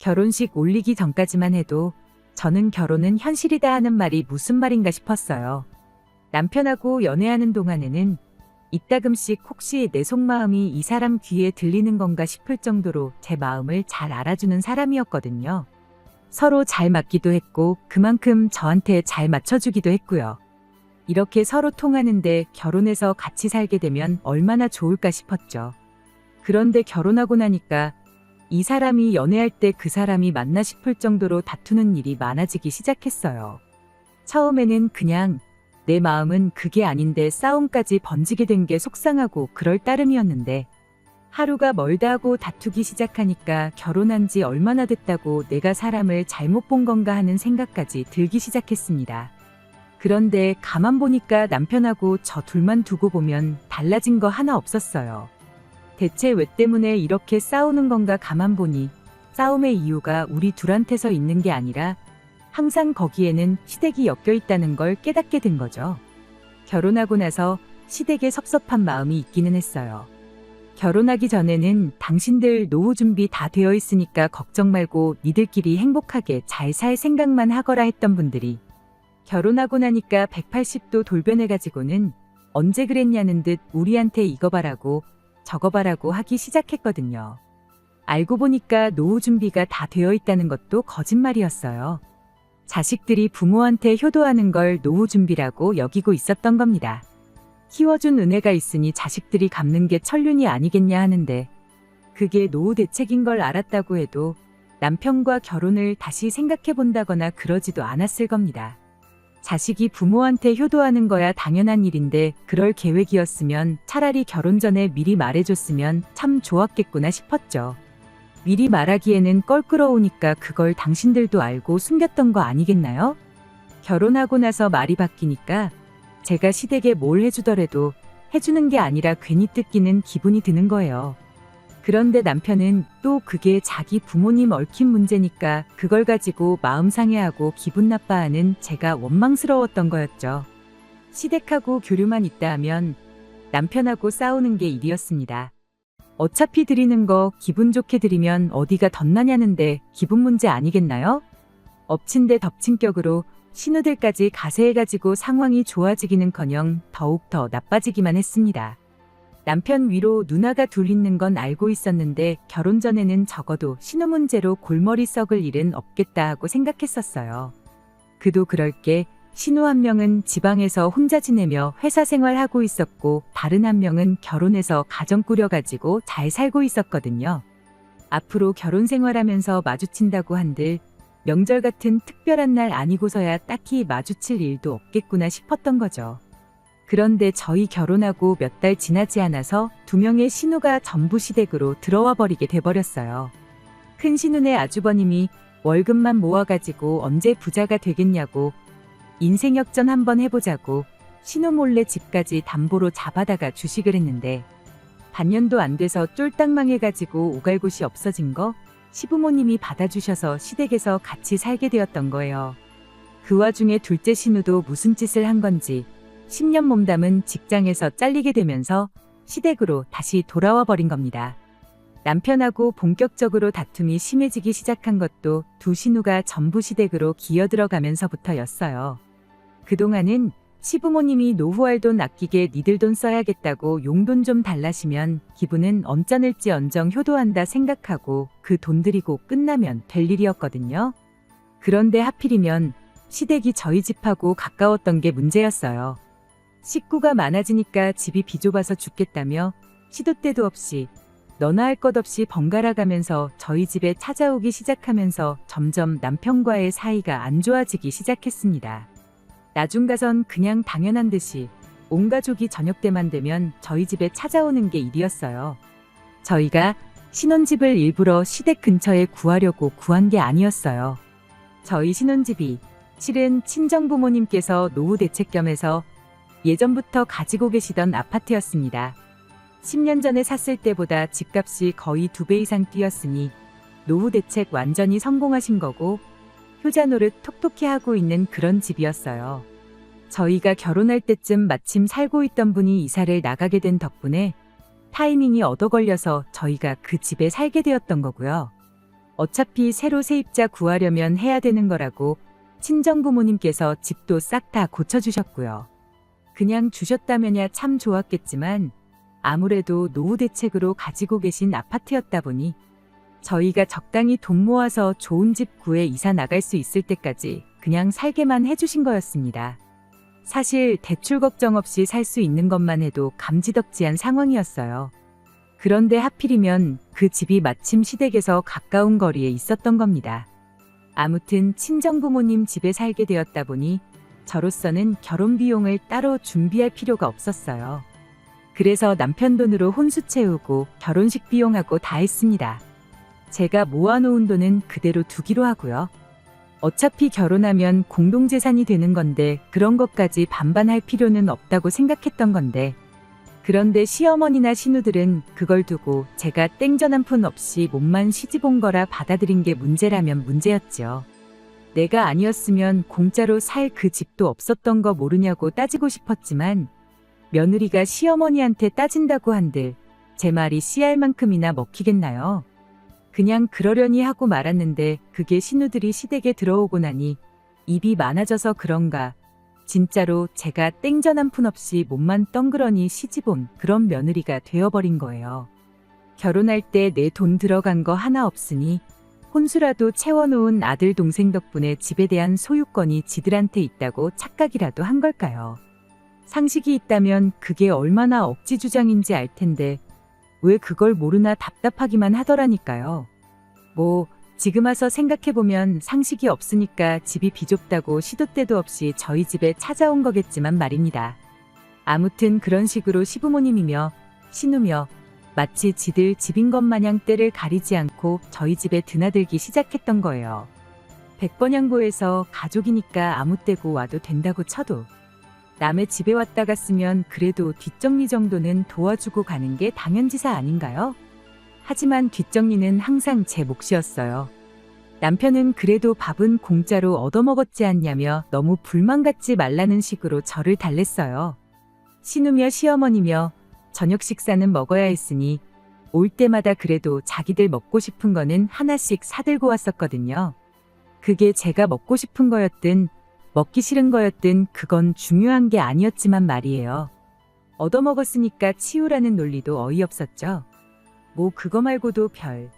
결혼식 올리기 전까지만 해도 저는 결혼은 현실이다 하는 말이 무슨 말인가 싶었어요. 남편하고 연애하는 동안에는 이따금씩 혹시 내 속마음이 이 사람 귀에 들리는 건가 싶을 정도로 제 마음을 잘 알아주는 사람이었거든요. 서로 잘 맞기도 했고 그만큼 저한테 잘 맞춰주기도 했고요. 이렇게 서로 통하는데 결혼해서 같이 살게 되면 얼마나 좋을까 싶었죠. 그런데 결혼하고 나니까 이 사람이 연애할 때 그 사람이 맞나 싶을 정도로 다투는 일이 많아지기 시작했어요. 처음에는 그냥 내 마음은 그게 아닌데 싸움까지 번지게 된 게 속상하고 그럴 따름이었는데 하루가 멀다 하고 다투기 시작하니까 결혼한 지 얼마나 됐다고 내가 사람을 잘못 본 건가 하는 생각까지 들기 시작했습니다. 그런데 가만 보니까 남편하고 저 둘만 두고 보면 달라진 거 하나 없었어요. 대체 왜 때문에 이렇게 싸우는 건가 가만 보니 싸움의 이유가 우리 둘한테서 있는 게 아니라 항상 거기에는 시댁이 엮여 있다는 걸 깨닫게 된 거죠. 결혼하고 나서 시댁에 섭섭한 마음이 있기는 했어요. 결혼하기 전에는 당신들 노후 준비 다 되어 있으니까 걱정 말고 니들끼리 행복하게 잘 살 생각만 하거라 했던 분들이 결혼하고 나니까 180도 돌변해가지고는 언제 그랬냐는 듯 우리한테 이거 바라고 저거 바라고 하기 시작했거든요. 알고 보니까 노후 준비가 다 되어 있다는 것도 거짓말이었어요. 자식들이 부모한테 효도하는 걸 노후 준비라고 여기고 있었던 겁니다. 키워준 은혜가 있으니 자식들이 갚는 게 천륜이 아니겠냐 하는데 그게 노후 대책인 걸 알았다고 해도 남편과 결혼을 다시 생각해 본다거나 그러지도 않았을 겁니다. 자식이 부모한테 효도하는 거야 당연한 일인데 그럴 계획이었으면 차라리 결혼 전에 미리 말해줬으면 참 좋았겠구나 싶었죠. 미리 말하기에는 껄끄러우니까 그걸 당신들도 알고 숨겼던 거 아니겠나요? 결혼하고 나서 말이 바뀌니까 제가 시댁에 뭘 해주더라도 해주는 게 아니라 괜히 뜯기는 기분이 드는 거예요. 그런데 남편은 또 그게 자기 부모님 얽힌 문제니까 그걸 가지고 마음 상해하고 기분 나빠하는 제가 원망스러웠던 거였죠. 시댁하고 교류만 있다 하면 남편하고 싸우는 게 일이었습니다. 어차피 드리는 거 기분 좋게 드리면 어디가 덧나냐는데 기분 문제 아니겠나요? 엎친 데 덮친 격으로 신우들까지 가세해가지고 상황이 좋아지기는커녕 더욱 더 나빠지기만 했습니다. 남편 위로 누나가 둘 있는 건 알고 있었는데 결혼 전에는 적어도 신우 문제로 골머리 썩을 일은 없겠다 하고 생각했었어요. 그도 그럴 게 신우 한 명은 지방에서 혼자 지내며 회사 생활하고 있었고 다른 한 명은 결혼해서 가정 꾸려가지고 잘 살고 있었거든요. 앞으로 결혼 생활하면서 마주친다고 한들 명절 같은 특별한 날 아니고서야 딱히 마주칠 일도 없겠구나 싶었던 거죠. 그런데 저희 결혼하고 몇 달 지나지 않아서 두 명의 신우가 전부 시댁으로 들어와 버리게 돼버렸어요. 큰 신우네 아주버님이 월급만 모아가지고 언제 부자가 되겠냐고 인생 역전 한번 해보자고 신우 몰래 집까지 담보로 잡아다가 주식을 했는데 반년도 안 돼서 쫄딱 망해가지고 오갈 곳이 없어진 거 시부모님이 받아주셔서 시댁에서 같이 살게 되었던 거예요. 그 와중에 둘째 신우도 무슨 짓을 한 건지 10년 몸담은 직장에서 잘리게 되면서 시댁으로 다시 돌아와 버린 겁니다. 남편하고 본격적으로 다툼이 심해지기 시작한 것도 두 신우가 전부 시댁으로 기어들어가면서부터였어요. 그동안은 시부모님이 노후할 돈 아끼게 니들 돈 써야겠다고 용돈 좀 달라시면 기분은 언짢을지언정 효도한다 생각하고 그 돈 들이고 끝나면 될 일이었거든요. 그런데 하필이면 시댁이 저희 집하고 가까웠던 게 문제였어요. 식구가 많아지니까 집이 비좁아서 죽겠다며 시도 때도 없이 너나 할 것 없이 번갈아 가면서 저희 집에 찾아오기 시작하면서 점점 남편과의 사이가 안 좋아지기 시작했습니다. 나중 가선 그냥 당연한 듯이 온 가족이 저녁 때만 되면 저희 집에 찾아오는 게 일이었어요. 저희가 신혼집을 일부러 시댁 근처에 구하려고 구한 게 아니었어요. 저희 신혼집이 실은 친정부모님께서 노후 대책 겸해서 예전부터 가지고 계시던 아파트였습니다. 10년 전에 샀을 때보다 집값이 거의 2배 이상 뛰었으니 노후 대책 완전히 성공하신 거고 효자 노릇 톡톡히 하고 있는 그런 집이었어요. 저희가 결혼할 때쯤 마침 살고 있던 분이 이사를 나가게 된 덕분에 타이밍이 얻어 걸려서 저희가 그 집에 살게 되었던 거고요. 어차피 새로 세입자 구하려면 해야 되는 거라고 친정 부모님께서 집도 싹 다 고쳐주셨고요. 그냥 주셨다면야 참 좋았겠지만 아무래도 노후 대책으로 가지고 계신 아파트였다 보니 저희가 적당히 돈 모아서 좋은 집 구해 이사 나갈 수 있을 때까지 그냥 살게만 해주신 거였습니다. 사실 대출 걱정 없이 살 수 있는 것만 해도 감지덕지한 상황이었어요. 그런데 하필이면 그 집이 마침 시댁에서 가까운 거리에 있었던 겁니다. 아무튼 친정부모님 집에 살게 되었다 보니 저로서는 결혼 비용을 따로 준비할 필요가 없었어요. 그래서 남편 돈으로 혼수 채우고 결혼식 비용하고 다 했습니다. 제가 모아놓은 돈은 그대로 두기로 하고요. 어차피 결혼하면 공동재산이 되는 건데 그런 것까지 반반할 필요는 없다고 생각했던 건데, 그런데 시어머니나 신우들은 그걸 두고 제가 땡전 한 푼 없이 몸만 시집 온 거라 받아들인 게 문제라면 문제였죠. 내가 아니었으면 공짜로 살 그 집도 없었던 거 모르냐고 따지고 싶었지만 며느리가 시어머니한테 따진다고 한들 제 말이 씨알 만큼이나 먹히겠나요? 그냥 그러려니 하고 말았는데 그게 신우들이 시댁에 들어오고 나니 입이 많아져서 그런가 진짜로 제가 땡전 한 푼 없이 몸만 덩그러니 시집 온 그런 며느리가 되어버린 거예요. 결혼할 때 내 돈 들어간 거 하나 없으니 혼수라도 채워놓은 아들 동생 덕분에 집에 대한 소유권이 지들한테 있다고 착각이라도 한 걸까요? 상식이 있다면 그게 얼마나 억지 주장인지 알 텐데 왜 그걸 모르나 답답하기만 하더라니까요. 뭐 지금 와서 생각해보면 상식이 없으니까 집이 비좁다고 시도 때도 없이 저희 집에 찾아온 거겠지만 말입니다. 아무튼 그런 식으로 시부모님이며 신우며 마치 지들 집인 것 마냥 때를 가리지 않고 저희 집에 드나들기 시작했던 거예요. 백번양보에서 가족이니까 아무 때고 와도 된다고 쳐도 남의 집에 왔다 갔으면 그래도 뒷정리 정도는 도와주고 가는 게 당연지사 아닌가요? 하지만 뒷정리는 항상 제 몫이었어요. 남편은 그래도 밥은 공짜로 얻어먹었지 않냐며 너무 불만 갖지 말라는 식으로 저를 달랬어요. 신우며 시어머니며 저녁 식사는 먹어야 했으니 올 때마다 그래도 자기들 먹고 싶은 거는 하나씩 사들고 왔었거든요. 그게 제가 먹고 싶은 거였든 먹기 싫은 거였든 그건 중요한 게 아니었지만 말이에요. 얻어먹었으니까 치우라는 논리도 어이없었죠. 뭐 그거 말고도 별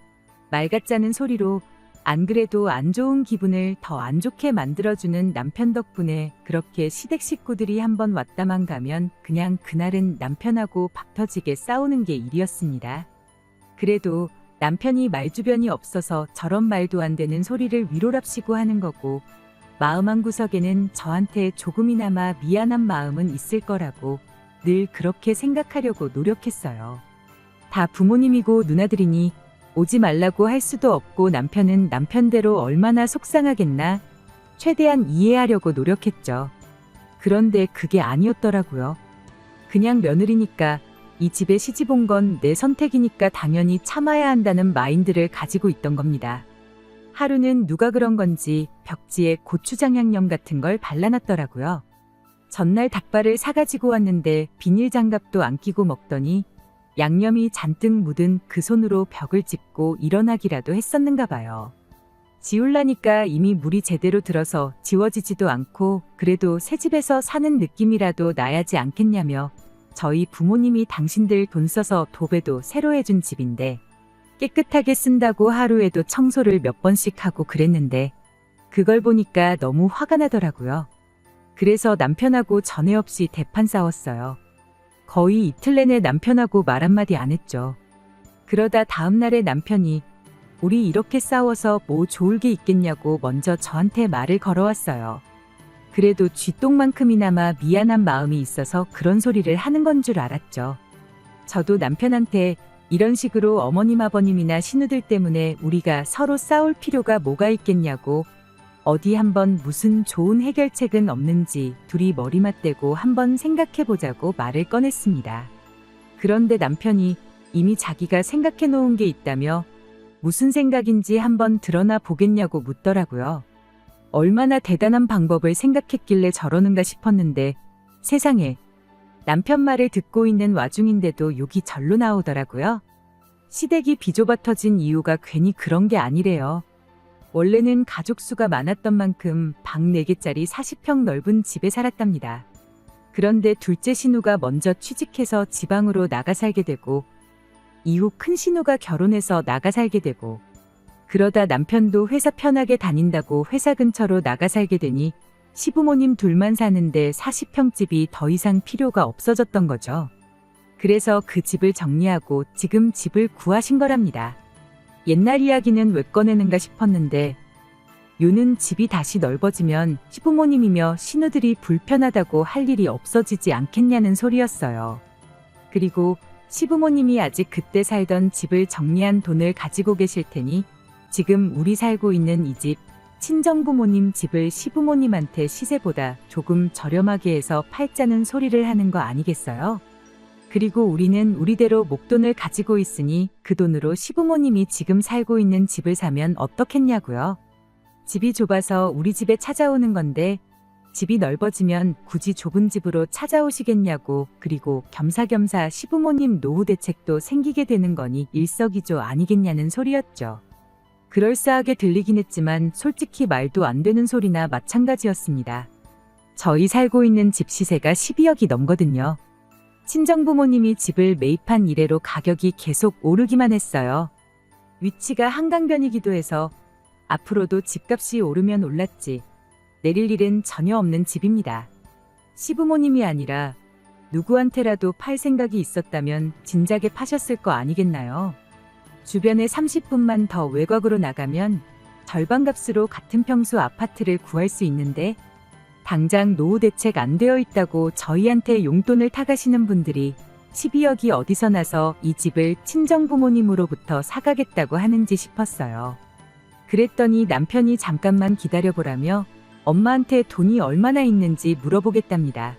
말 같자는 소리로 안 그래도 안 좋은 기분을 더 안 좋게 만들어주는 남편 덕분에 그렇게 시댁 식구들이 한번 왔다만 가면 그냥 그날은 남편하고 박 터지게 싸우는 게 일이었습니다. 그래도 남편이 말주변이 없어서 저런 말도 안 되는 소리를 위로랍시고 하는 거고 마음 한구석에는 저한테 조금이나마 미안한 마음은 있을 거라고 늘 그렇게 생각하려고 노력했어요. 다 부모님이고 누나들이니 오지 말라고 할 수도 없고 남편은 남편대로 얼마나 속상하겠나 최대한 이해하려고 노력했죠. 그런데 그게 아니었더라고요. 그냥 며느리니까 이 집에 시집 온 건 내 선택이니까 당연히 참아야 한다는 마인드를 가지고 있던 겁니다. 하루는 누가 그런 건지 벽지에 고추장 양념 같은 걸 발라놨더라고요. 전날 닭발을 사가지고 왔는데 비닐 장갑도 안 끼고 먹더니 양념이 잔뜩 묻은 그 손으로 벽을 짚고 일어나기라도 했었는가 봐요. 지울라니까 이미 물이 제대로 들어서 지워지지도 않고 그래도 새 집에서 사는 느낌이라도 나야지 않겠냐며 저희 부모님이 당신들 돈 써서 도배도 새로 해준 집인데 깨끗하게 쓴다고 하루에도 청소를 몇 번씩 하고 그랬는데 그걸 보니까 너무 화가 나더라고요. 그래서 남편하고 전에 없이 대판 싸웠어요. 거의 이틀 내내 남편하고 말 한마디 안 했죠. 그러다 다음날에 남편이 우리 이렇게 싸워서 뭐 좋을 게 있겠냐고 먼저 저한테 말을 걸어왔어요. 그래도 쥐똥만큼이나마 미안한 마음이 있어서 그런 소리를 하는 건 줄 알았죠. 저도 남편한테 이런 식으로 어머님 아버님이나 신우들 때문에 우리가 서로 싸울 필요가 뭐가 있겠냐고 어디 한번 무슨 좋은 해결책은 없는지 둘이 머리 맞대고 한번 생각해보자고 말을 꺼냈습니다. 그런데 남편이 이미 자기가 생각해 놓은 게 있다며 무슨 생각인지 한번 드러나 보겠냐고 묻더라고요. 얼마나 대단한 방법을 생각했길래 저러는가 싶었는데 세상에 남편 말을 듣고 있는 와중인데도 욕이 절로 나오더라고요. 시댁이 비좁아 터진 이유가 괜히 그런 게 아니래요. 원래는 가족 수가 많았던 만큼 방 4개짜리 40평 넓은 집에 살았답니다. 그런데 둘째 신우가 먼저 취직해서 지방으로 나가 살게 되고, 이후 큰 신우가 결혼해서 나가 살게 되고, 그러다 남편도 회사 편하게 다닌다고 회사 근처로 나가 살게 되니 시부모님 둘만 사는데 40평 집이 더 이상 필요가 없어졌던 거죠. 그래서 그 집을 정리하고 지금 집을 구하신 거랍니다. 옛날 이야기는 왜 꺼내는가 싶었는데, 요는 집이 다시 넓어지면 시부모님이며 신우들이 불편하다고 할 일이 없어지지 않겠냐는 소리였어요. 그리고 시부모님이 아직 그때 살던 집을 정리한 돈을 가지고 계실 테니 지금 우리 살고 있는 이 집, 친정부모님 집을 시부모님한테 시세보다 조금 저렴하게 해서 팔자는 소리를 하는 거 아니겠어요? 그리고 우리는 우리대로 목돈을 가지고 있으니 그 돈으로 시부모님이 지금 살고 있는 집을 사면 어떻겠냐고요. 집이 좁아서 우리 집에 찾아오는 건데 집이 넓어지면 굳이 좁은 집으로 찾아오시겠냐고, 그리고 겸사겸사 시부모님 노후 대책도 생기게 되는 거니 일석이조 아니겠냐는 소리였죠. 그럴싸하게 들리긴 했지만 솔직히 말도 안 되는 소리나 마찬가지였습니다. 저희 살고 있는 집 시세가 12억이 넘거든요. 친정부모님이 집을 매입한 이래로 가격이 계속 오르기만 했어요. 위치가 한강변이기도 해서 앞으로도 집값이 오르면 올랐지 내릴 일은 전혀 없는 집입니다. 시부모님이 아니라 누구한테라도 팔 생각이 있었다면 진작에 파셨을 거 아니겠나요? 주변에 30분만 더 외곽으로 나가면 절반값으로 같은 평수 아파트를 구할 수 있는데 당장 노후 대책 안 되어 있다고 저희한테 용돈을 타가시는 분들이 12억이 어디서 나서 이 집을 친정부모님으로부터 사가겠다고 하는지 싶었어요. 그랬더니 남편이 잠깐만 기다려보라며 엄마한테 돈이 얼마나 있는지 물어보겠답니다.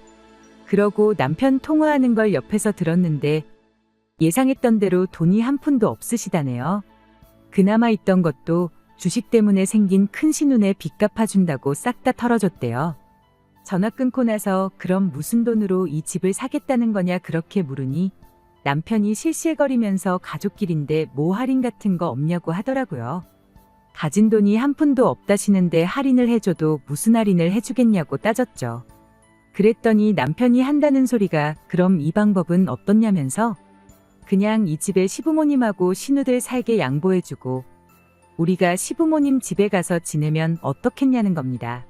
그러고 남편 통화하는 걸 옆에서 들었는데 예상했던 대로 돈이 한 푼도 없으시다네요. 그나마 있던 것도 주식 때문에 생긴 큰 신운에 빚 갚아준다고 싹 다 털어줬대요. 전화 끊고 나서 그럼 무슨 돈으로 이 집을 사겠다는 거냐 그렇게 물으니 남편이 실실거리면서 가족끼리인데 뭐 할인 같은 거 없냐고 하더라고요. 가진 돈이 한 푼도 없다시는데 할인을 해줘도 무슨 할인을 해주겠냐고 따졌죠. 그랬더니 남편이 한다는 소리가 그럼 이 방법은 어떻냐면서 그냥 이 집에 시부모님하고 신우들 살게 양보해주고 우리가 시부모님 집에 가서 지내면 어떻겠냐는 겁니다.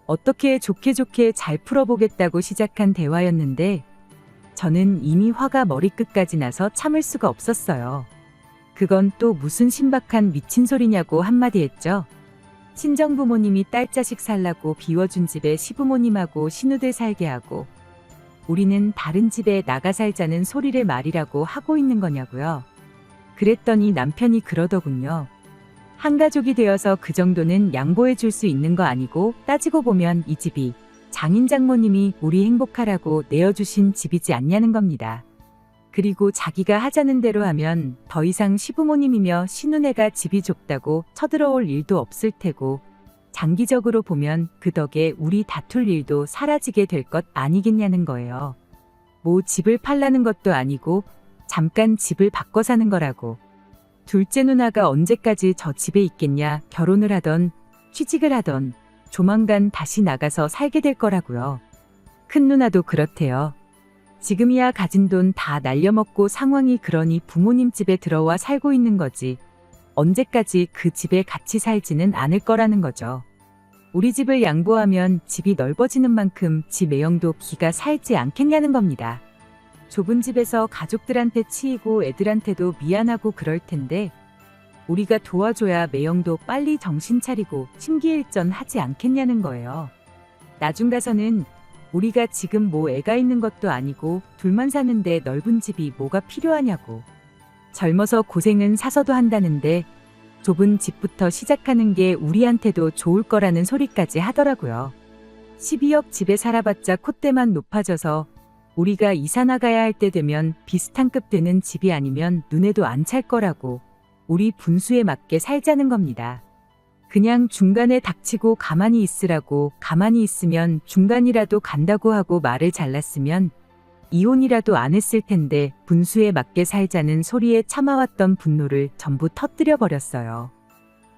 어떻게 좋게 잘 풀어보겠다고 시작한 대화였는데 저는 이미 화가 머리끝까지 나서 참을 수가 없었어요. 그건 또 무슨 신박한 미친 소리냐고 한마디 했죠. 친정부모님이 딸자식 살라고 비워준 집에 시부모님하고 신우들 살게 하고 우리는 다른 집에 나가 살자는 소리를 말이라고 하고 있는 거냐고요. 그랬더니 남편이 그러더군요. 한 가족이 되어서 그 정도는 양보해 줄 수 있는 거 아니고 따지고 보면 이 집이 장인 장모님이 우리 행복하라고 내어주신 집이지 않냐는 겁니다. 그리고 자기가 하자는 대로 하면 더 이상 시부모님이며 시누네가 집이 좁다고 쳐들어올 일도 없을 테고 장기적으로 보면 그 덕에 우리 다툴 일도 사라지게 될 것 아니겠냐는 거예요. 뭐 집을 팔라는 것도 아니고 잠깐 집을 바꿔 사는 거라고. 둘째 누나가 언제까지 저 집에 있겠냐. 결혼을 하던 취직을 하던 조만간 다시 나가서 살게 될 거라고요. 큰 누나도 그렇대요. 지금이야 가진 돈 다 날려먹고 상황이 그러니 부모님 집에 들어와 살고 있는 거지. 언제까지 그 집에 같이 살지는 않을 거라는 거죠. 우리 집을 양보하면 집이 넓어지는 만큼 집 매형도 기가 살지 않겠냐는 겁니다. 좁은 집에서 가족들한테 치이고 애들한테도 미안하고 그럴 텐데 우리가 도와줘야 매형도 빨리 정신 차리고 심기일전하지 않겠냐는 거예요. 나중 가서는 우리가 지금 뭐 애가 있는 것도 아니고 둘만 사는데 넓은 집이 뭐가 필요하냐고. 젊어서 고생은 사서도 한다는데 좁은 집부터 시작하는 게 우리한테도 좋을 거라는 소리까지 하더라고요. 12억 집에 살아봤자 콧대만 높아져서 우리가 이사 나가야 할 때 되면 비슷한 급 되는 집이 아니면 눈에도 안 찰 거라고 우리 분수에 맞게 살자는 겁니다. 그냥 중간에 닥치고 가만히 있으라고. 가만히 있으면 중간이라도 간다고 하고 말을 잘랐으면 이혼이라도 안 했을 텐데 분수에 맞게 살자는 소리에 참아왔던 분노를 전부 터뜨려 버렸어요.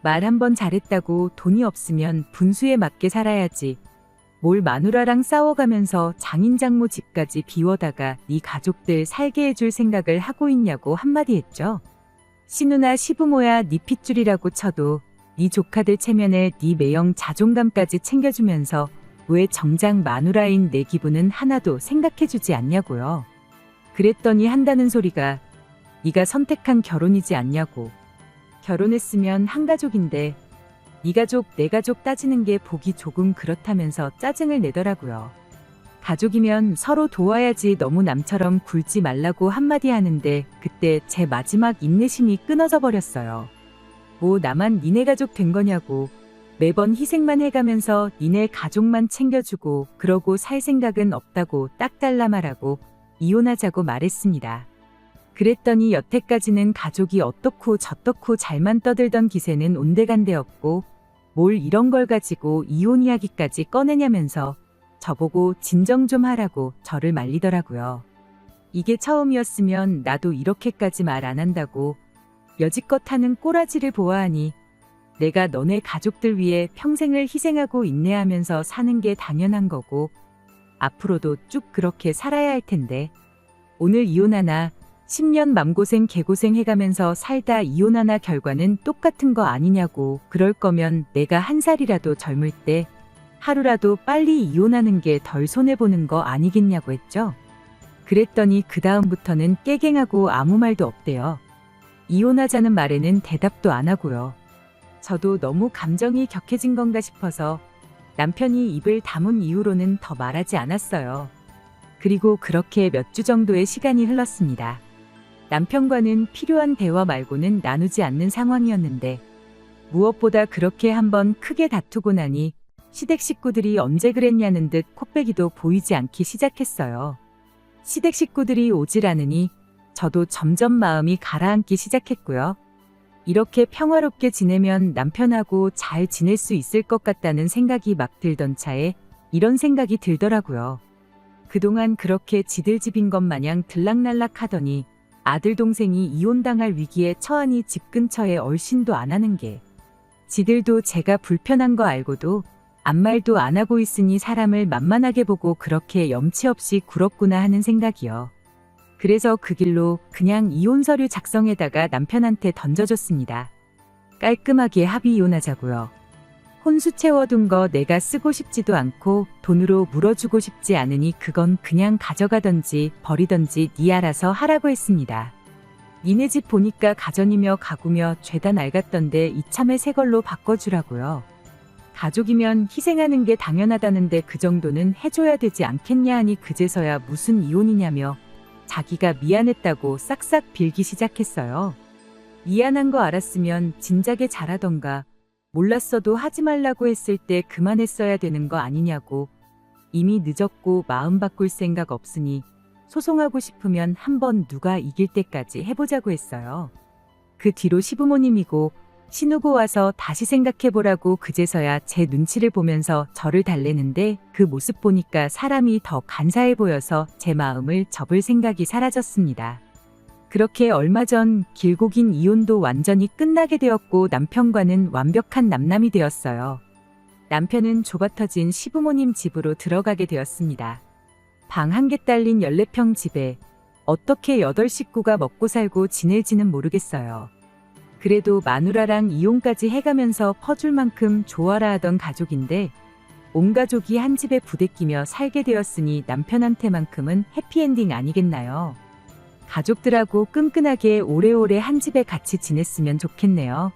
말 한 번 잘했다고 돈이 없으면 분수에 맞게 살아야지. 뭘 마누라랑 싸워가면서 장인 장모 집까지 비워다가 네 가족들 살게 해줄 생각을 하고 있냐고 한마디 했죠. 시누나 시부모야 네 핏줄이라고 쳐도 네 조카들 체면에 네 매형 자존감까지 챙겨주면서 왜 정작 마누라인 내 기분은 하나도 생각해주지 않냐고요. 그랬더니 한다는 소리가 네가 선택한 결혼이지 않냐고. 결혼했으면 한 가족인데 네 가족 내 가족 따지는 게 보기 조금 그렇다면서 짜증을 내더라고요. 가족이면 서로 도와야지 너무 남처럼 굴지 말라고 한마디 하는데 그때 제 마지막 인내심이 끊어져 버렸어요. 뭐 나만 니네 가족 된 거냐고. 매번 희생만 해가면서 니네 가족만 챙겨주고 그러고 살 생각은 없다고 딱 잘라 말하고 이혼하자고 말했습니다. 그랬더니 여태까지는 가족이 어떻고 저떻고 잘만 떠들던 기세는 온데간데없고 뭘 이런 걸 가지고 이혼 이야기까지 꺼내냐면서 저보고 진정 좀 하라고 저를 말리더라고요. 이게 처음이었으면 나도 이렇게까지 말 안 한다고 여지껏 하는 꼬라지를 보아하니 내가 너네 가족들 위해 평생을 희생하고 인내하면서 사는 게 당연한 거고 앞으로도 쭉 그렇게 살아야 할 텐데 오늘 이혼하나 10년 맘고생 개고생 해가면서 살다 이혼하나 결과는 똑같은 거 아니냐고. 그럴 거면 내가 한 살이라도 젊을 때 하루라도 빨리 이혼하는 게 덜 손해보는 거 아니겠냐고 했죠. 그랬더니 그 다음부터는 깨갱하고 아무 말도 없대요. 이혼하자는 말에는 대답도 안 하고요. 저도 너무 감정이 격해진 건가 싶어서 남편이 입을 다문 이후로는 더 말하지 않았어요. 그리고 그렇게 몇 주 정도의 시간이 흘렀습니다. 남편과는 필요한 대화 말고는 나누지 않는 상황이었는데 무엇보다 그렇게 한번 크게 다투고 나니 시댁 식구들이 언제 그랬냐는 듯 콧배기도 보이지 않기 시작했어요. 시댁 식구들이 오질 않으니 저도 점점 마음이 가라앉기 시작했고요. 이렇게 평화롭게 지내면 남편하고 잘 지낼 수 있을 것 같다는 생각이 막 들던 차에 이런 생각이 들더라고요. 그동안 그렇게 지들 집인 것 마냥 들락날락 하더니 아들 동생이 이혼당할 위기에 처하니 집 근처에 얼씬도 안 하는 게 지들도 제가 불편한 거 알고도 아무 말도 안 하고 있으니 사람을 만만하게 보고 그렇게 염치 없이 굴었구나 하는 생각이요. 그래서 그 길로 그냥 이혼 서류 작성에다가 남편한테 던져줬습니다. 깔끔하게 합의 이혼하자고요. 혼수 채워둔 거 내가 쓰고 싶지도 않고 돈으로 물어주고 싶지 않으니 그건 그냥 가져가던지 버리던지 네 알아서 하라고 했습니다. 니네 집 보니까 가전이며 가구며 죄다 낡았던데 이참에 새 걸로 바꿔주라고요. 가족이면 희생하는 게 당연하다는데 그 정도는 해줘야 되지 않겠냐 하니 그제서야 무슨 이혼이냐며 자기가 미안했다고 싹싹 빌기 시작했어요. 미안한 거 알았으면 진작에 잘하던가 몰랐어도 하지 말라고 했을 때 그만했어야 되는 거 아니냐고. 이미 늦었고 마음 바꿀 생각 없으니 소송하고 싶으면 한번 누가 이길 때까지 해보자고 했어요. 그 뒤로 시부모님이고 신우고 와서 다시 생각해보라고 그제서야 제 눈치를 보면서 저를 달래는데 그 모습 보니까 사람이 더 간사해 보여서 제 마음을 접을 생각이 사라졌습니다. 그렇게 얼마 전 길고 긴 이혼도 완전히 끝나게 되었고 남편과는 완벽한 남남이 되었어요. 남편은 좁아터진 시부모님 집으로 들어가게 되었습니다. 방 한 개 딸린 14평 집에 어떻게 8식구가 먹고 살고 지낼지는 모르겠어요. 그래도 마누라랑 이혼까지 해가면서 퍼줄 만큼 좋아라 하던 가족인데 온 가족이 한 집에 부대끼며 살게 되었으니 남편한테만큼은 해피엔딩 아니겠나요? 가족들하고 끈끈하게 오래오래 한 집에 같이 지냈으면 좋겠네요.